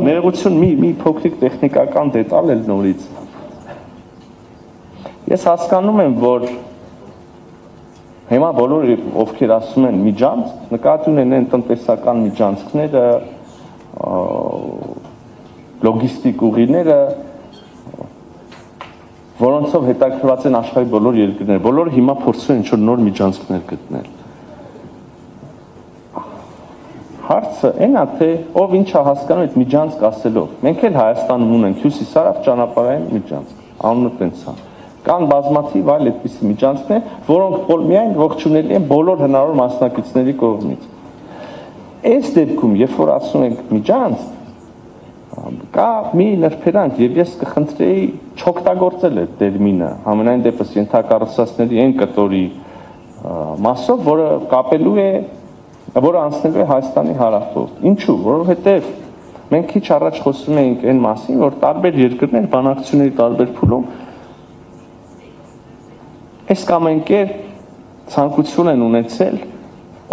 ներողություն մի փոքրիկ տեխնիկական դետալ էլ նորից։ Ես հասկանում եմ, որ հիմա բոլորը ովքեր ասում են միջանցք, նկատի ունեն տնտեսական միջանցքները, լոգիստիկ ուղիները, որոնցով հետաքրքրված են աշխարհի բոլոր երկրները, բոլորը հիմա փորձում են ինչ-որ նոր միջանցքներ գտնել։ Հարցը այն է, թե ով ինչ է հասկանում այդ միջանցք ասելով։ Մենք էլ Հայաստանում ունենք հյուսիսարավ ճանապարհային միջանցք, անունը տենց է։ Կան բազմաթիվ այլ այդպիսի միջանցքներ, որոնք միայն ողջունելի են բոլոր հնարավոր մասնակիցների կողմից։ Այս դեպքում, երբ որ ասում ենք միջանցք, կա մի նրբերանգ, եւ ես կխնդրեի չօգտագործել այդ տերմինը, համենայն դեպս ենթակառուցվածքների այն կտորի մասով, որը կապելու է, որը անցնելու է Հայաստանի հարավով։ Ինչու՞, որովհետեւ մենք քիչ առաջ խոսում էինք այն մասին, որ տարբեր երկրներ բանակցությունների տարբեր փուլում այս կամ այն կերպ ցանկություն են ունեցել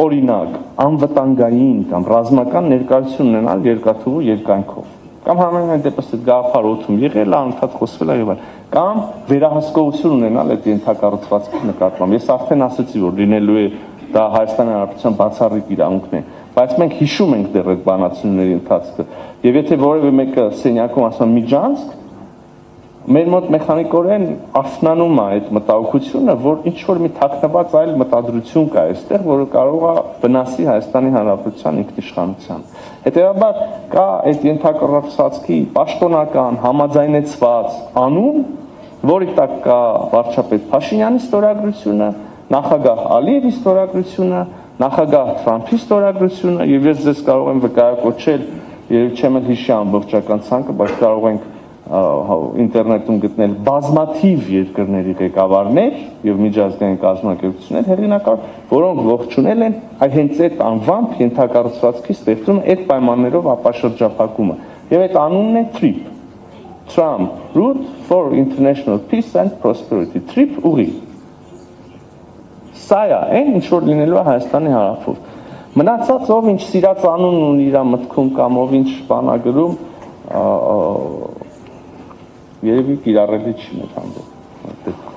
օրինակ անվտանգային կամ ռազմական ներկայություն ունենալ երկաթուղու երկայնքով կամ համենայն դեպս այդ գաղափար օդում եղել, անընդհատ խոսվել է եւ այլն, կամ վերահսկողություն ունենալ այդ ենթակառուցվածքի նկատմամբ։ Ես արդեն ասացի, որ լինելու է դա Հայաստանի Հանրապետության բացառիկ իրավունքն է, բայց մենք հիշում ենք դեռ այդ բանակցությունների ընթացքը։ Եվ եթե որևէ մեկը սենյակում ասում միջանցք, մեր մոտ մեխանիկորեն արթնանում է այդ մտահոգությունը, որ ինչ-որ մի թաքնված այլ մտադրություն կա այստեղ, որը կարող է վնասի Հայաստանի Հանրապետության ինքնիշխանության։ Հետևաբար կա այդ ենթակառուցվածքի պաշտոնական համաձայնեցված անուն, որի տակ կա վարչապետ Փաշինյանի ստորագրությունը, նախագահ Ալիևի ստորագրությունը, նախագահ Թրամփի ստորագրությունը, եւ ես ձեզ կարող եմ վկայակոչել, երբ չեմ հիշի ամբողջական ցանկը, բայց կարող ենք ինտերնետում գտնել բազմաթիվ երկրների ղեկավարներ եւ միջազգային կազմակերպություններ հեղինակավոր, որոնք ողջունել են հենց այդ անվամբ ենթակառուցվածքի ստեղծումը, այդ պայմաններով ապաշրջափակումը։ Եվ այդ անունն է TRIP, Trump Route for International Peace and Prosperity, TRIP ուղի։ Սա է այն, ինչ որ լինելու է Հայաստանի հարավում։ Մնացած ով ինչ սիրած անուն ունի իր մտքում կամ ով ինչ բան է գրում, երևի կիրառելի չի մեր հանդեպ։